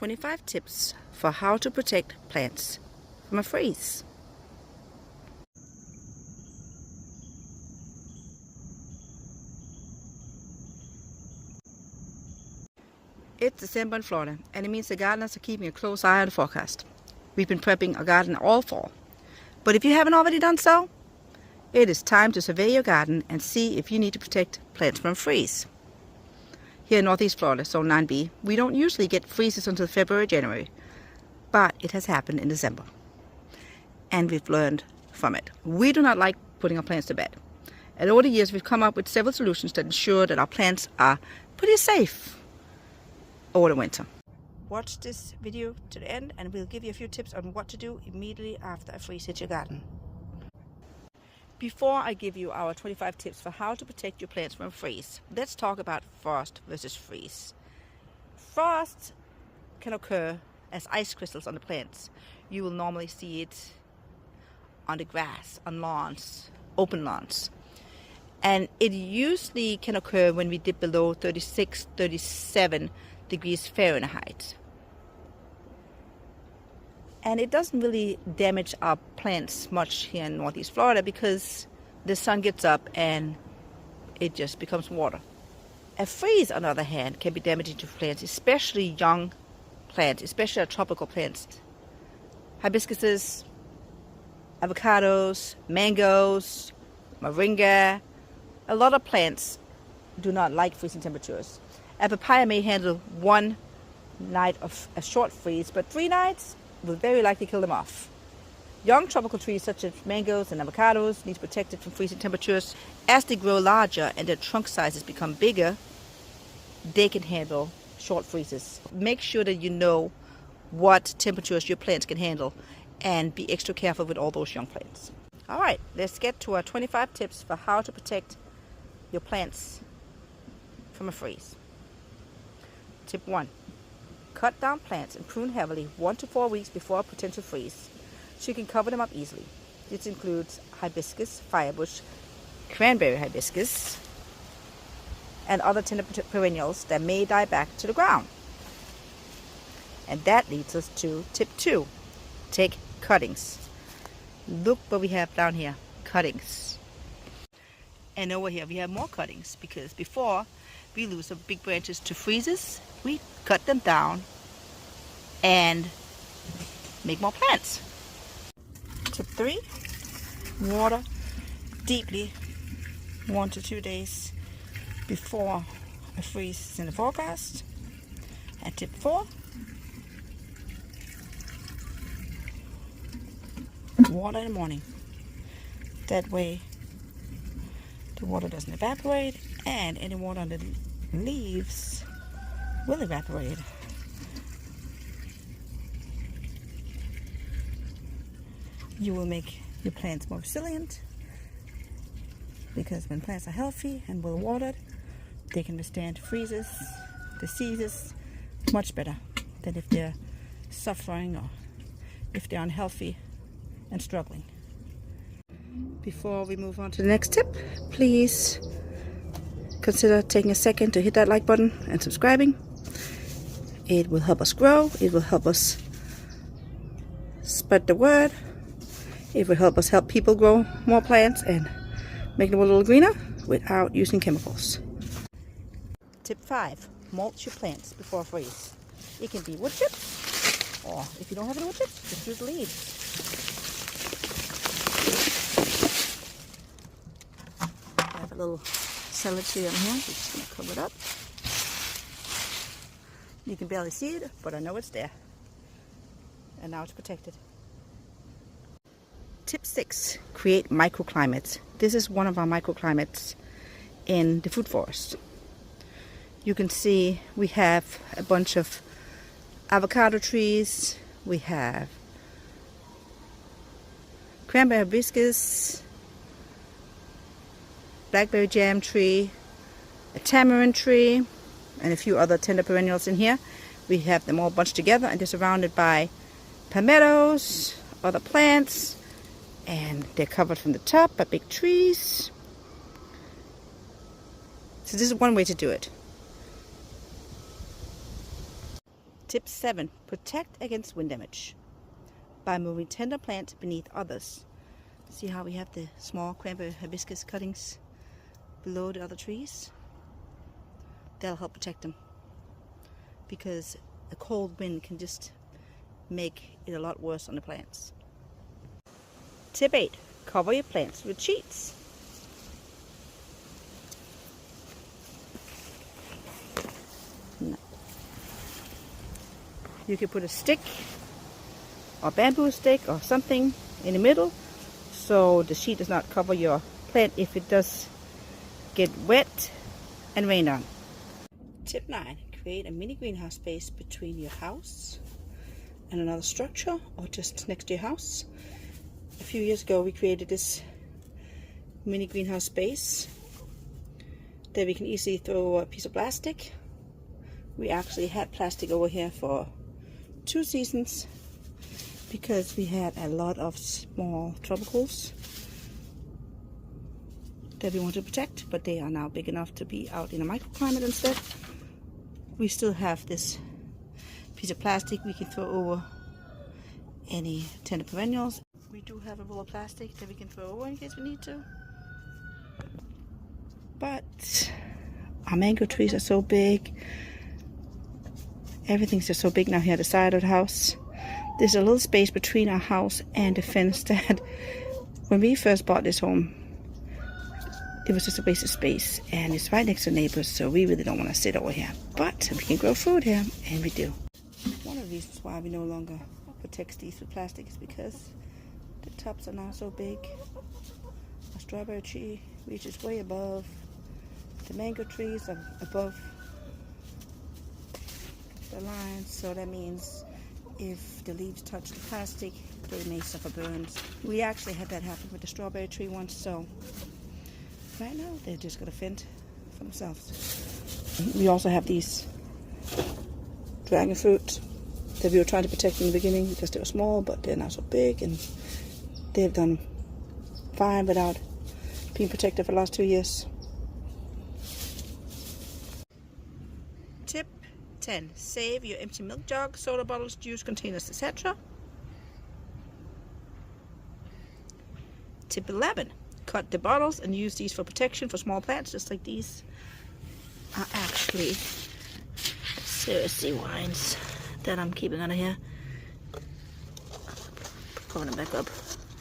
25 tips for how to protect plants from a freeze. It's December in Florida, and it means the gardeners are keeping a close eye on the forecast. We've been prepping our garden all fall. But if you haven't already done so, it is time to survey your garden and see if you need to protect plants from freeze. Here in Northeast Florida, Zone 9B, we don't usually get freezes until February, January, but it has happened in December. And we've learned from it. We do not like putting our plants to bed. And over the years, we've come up with several solutions that ensure that our plants are pretty safe over the winter. Watch this video to the end and we'll give you a few tips on what to do immediately after a freeze hits your garden. Before I give you our 25 tips for how to protect your plants from freeze, let's talk about frost versus freeze. Frost can occur as ice crystals on the plants. You will normally see it on the grass, on lawns, open lawns. And it usually can occur when we dip below 36, 37 degrees Fahrenheit. And it doesn't really damage our plants much here in Northeast Florida because the sun gets up and it just becomes water. A freeze, on the other hand, can be damaging to plants, especially young plants, especially our tropical plants. Hibiscuses, avocados, mangoes, moringa. A lot of plants do not like freezing temperatures. A papaya may handle one night of a short freeze, but 3 nights will very likely kill them off. Young tropical trees such as mangoes and avocados need to be protected from freezing temperatures. As they grow larger and their trunk sizes become bigger, they can handle short freezes. Make sure that you know what temperatures your plants can handle and be extra careful with all those young plants. All right, let's get to our 25 tips for how to protect your plants from a freeze. Tip 1. Cut down plants and prune heavily 1 to 4 weeks before a potential freeze, so you can cover them up easily. This includes hibiscus, firebush, cranberry hibiscus, and other tender perennials that may die back to the ground. And that leads us to tip 2. Take cuttings. Look what we have down here, cuttings. And over here we have more cuttings because before we lose the big branches to freezes, we cut them down and make more plants. Tip 3, water deeply 1 to 2 days before a freeze is in the forecast. And tip 4, water in the morning. That way the water doesn't evaporate and any water on the leaves will evaporate. You will make your plants more resilient because when plants are healthy and well watered, they can withstand freezes, diseases much better than if they're suffering or if they're unhealthy and struggling. Before we move on to the next tip, please consider taking a second to hit that like button and subscribing. It will help us grow. It will help us spread the word. It will help us help people grow more plants and make them a little greener without using chemicals. Tip 5. Mulch your plants before freeze. It can be wood chips, or if you don't have any wood chips, just use leaves. I have a little salad tree on here. We're just going to cover it up. You can barely see it, but I know it's there. And now it's protected. Tip 6. Create microclimates. This is one of our microclimates in the food forest. You can see we have a bunch of avocado trees. We have cranberry hibiscus, blackberry jam tree, a tamarind tree, and a few other tender perennials in here. We have them all bunched together and they're surrounded by palmettos, other plants, and they're covered from the top by big trees. So this is one way to do it. Tip 7. Protect against wind damage by moving tender plants beneath others. See how we have the small cranberry hibiscus cuttings below the other trees? That'll help protect them, because a cold wind can just make it a lot worse on the plants. Tip 8. Cover your plants with sheets. You can put a stick or bamboo stick or something in the middle so the sheet does not cover your plant if it does get wet and rain on. Tip 9. Create a mini greenhouse space between your house and another structure or just next to your house. A few years ago we created this mini greenhouse space that we can easily throw a piece of plastic. We actually had plastic over here for 2 seasons because we had a lot of small tropicals that we want to protect, but they are now big enough to be out in a microclimate instead. We still have this piece of plastic we can throw over any tender perennials. We do have a roll of plastic that we can throw over in case we need to. But our mango trees are so big. Everything's just so big now here at the side of the house. There's a little space between our house and the fence that when we first bought this home, it was just a waste of space, and it's right next to neighbors, so we really don't want to sit over here. But we can grow food here, and we do. One of the reasons why we no longer protect these with plastic is because the tops are now so big. A strawberry tree reaches way above. The mango trees are above the line, so that means if the leaves touch the plastic, they may suffer burns. We actually had that happen with the strawberry tree once, so right now they're just going to fend for themselves. We also have these dragon fruit that we were trying to protect in the beginning because they were small, but they're now so big, and they've done fine without being protected for the last 2 years. Tip 10. Save your empty milk jug, soda bottles, juice containers, etc. Tip 11. Cut the bottles and use these for protection for small plants, just like these are actually seriously wines that I'm keeping under here. Pulling them back up.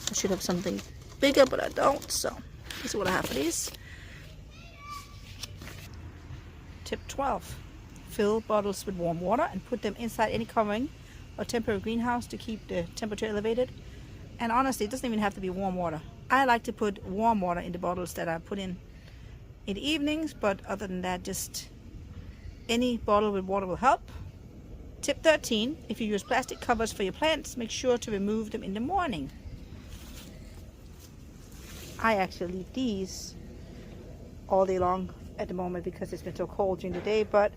I should have something bigger, but I don't, so this is what I have for these. Tip 12. Fill bottles with warm water and put them inside any covering or temporary greenhouse to keep the temperature elevated. And honestly, it doesn't even have to be warm water. I like to put warm water in the bottles that I put in the evenings, but other than that, just any bottle with water will help. Tip 13. If you use plastic covers for your plants, make sure to remove them in the morning. I actually leave these all day long at the moment because it's been so cold during the day, but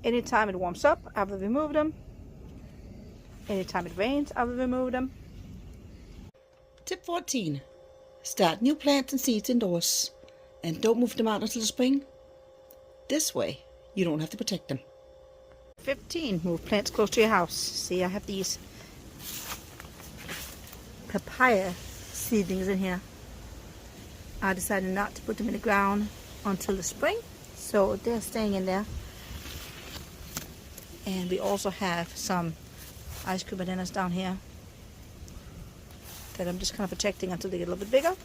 anytime it warms up, I will remove them. Anytime it rains, I will remove them. Tip 14. Start new plants and seeds indoors and don't move them out until the spring. This way, you don't have to protect them. 15. Move plants close to your house. See, I have these papaya seedlings in here. I decided not to put them in the ground until the spring, so they're staying in there. And we also have some ice cream bananas down here that I'm just kind of protecting until they get a little bit bigger.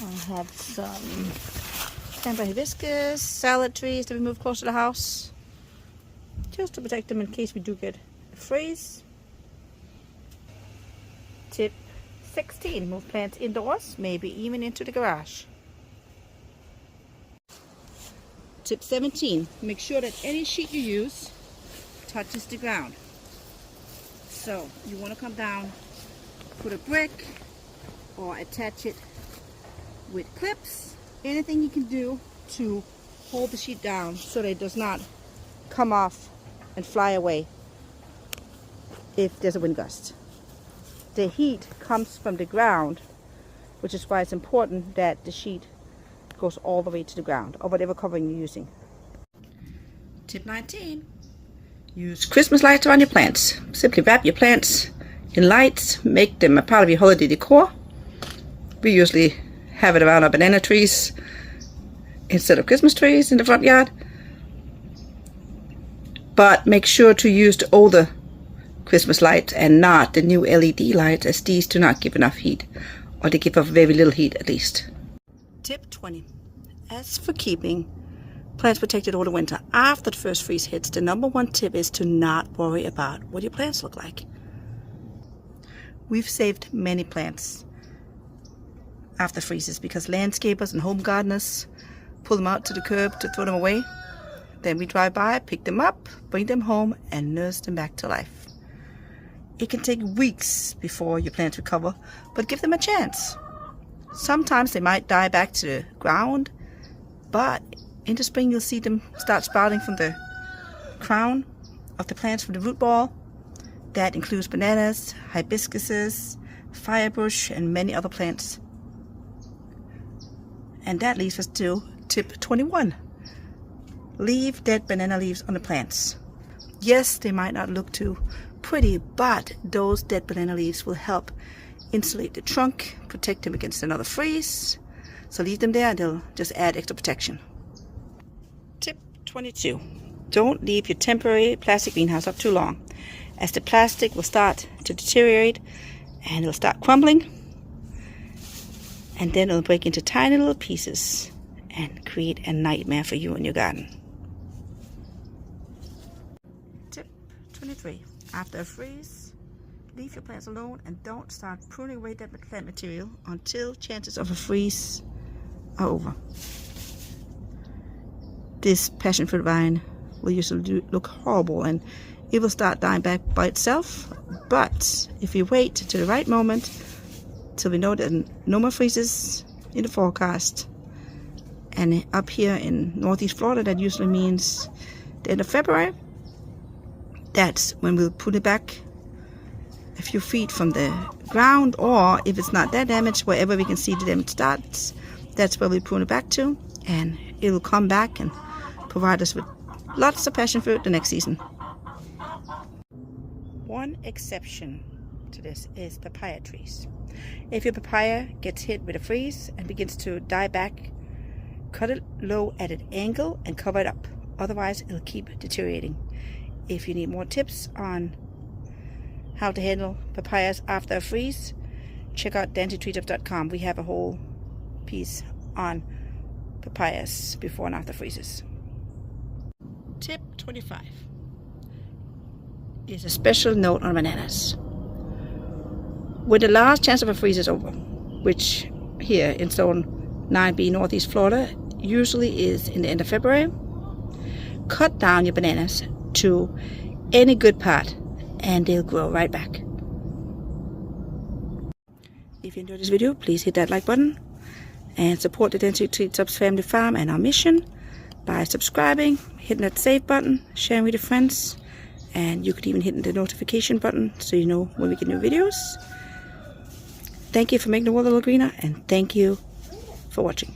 I have some cranberry hibiscus, salad trees that we move close to the house, just to protect them in case we do get a freeze. Tip 16. Move plants indoors, maybe even into the garage. Tip 17. Make sure that any sheet you use touches the ground. So you want to come down, put a brick or attach it with clips. Anything you can do to hold the sheet down so that it does not come off and fly away if there's a wind gust. The heat comes from the ground, which is why it's important that the sheet goes all the way to the ground or whatever covering you're using. Tip 19. Use Christmas lights around your plants. Simply wrap your plants in lights. Make them a part of your holiday decor. We usually have it around our banana trees instead of Christmas trees in the front yard. But make sure to use the older Christmas lights and not the new LED lights, as these do not give enough heat, or they give off very little heat at least. Tip 20. As for keeping plants protected all the winter after the first freeze hits, the number one tip is to not worry about what your plants look like. We've saved many plants after freezes because landscapers and home gardeners pull them out to the curb to throw them away. Then we drive by, pick them up, bring them home, and nurse them back to life. It can take weeks before your plants recover, but give them a chance. Sometimes they might die back to the ground, but in the spring you'll see them start sprouting from the crown of the plants, from the root ball. That includes bananas, hibiscuses, firebush, and many other plants. And that leads us to tip 21. Leave dead banana leaves on the plants. Yes, they might not look too pretty, but those dead banana leaves will help insulate the trunk, protect them against another freeze. So leave them there and they'll just add extra protection. Tip 22. Don't leave your temporary plastic greenhouse up too long, as the plastic will start to deteriorate and it'll start crumbling, and then it'll break into tiny little pieces and create a nightmare for you in your garden. Tip 23. After a freeze, leave your plants alone and don't start pruning away that plant material until chances of a freeze are over. This passion fruit vine will usually look horrible and it will start dying back by itself, but if you wait to the right moment till we know that no more freezes in the forecast, and up here in northeast Florida that usually means the end of February, that's when we'll put it back a few feet from the ground, or if it's not that damaged, wherever we can see the damage starts, that's where we prune it back to, and it will come back and provide us with lots of passion fruit the next season. One exception to this is papaya trees. If your papaya gets hit with a freeze and begins to die back, cut it low at an angle and cover it up. Otherwise, it'll keep deteriorating. If you need more tips on how to handle papayas after a freeze, check out dancytreetips.com. We have a whole piece on papayas before and after freezes. Tip 25 is a special note on bananas. When the last chance of a freeze is over, which here in zone 9B northeast Florida usually is in the end of February, cut down your bananas to any good part and they'll grow right back. If you enjoyed this video, please hit that like button and support the Dancy Treat Subs family farm and our mission by subscribing, hitting that save button, sharing with your friends, and you could even hit the notification button so you know when we get new videos. Thank you for making the world a little greener, and thank you for watching.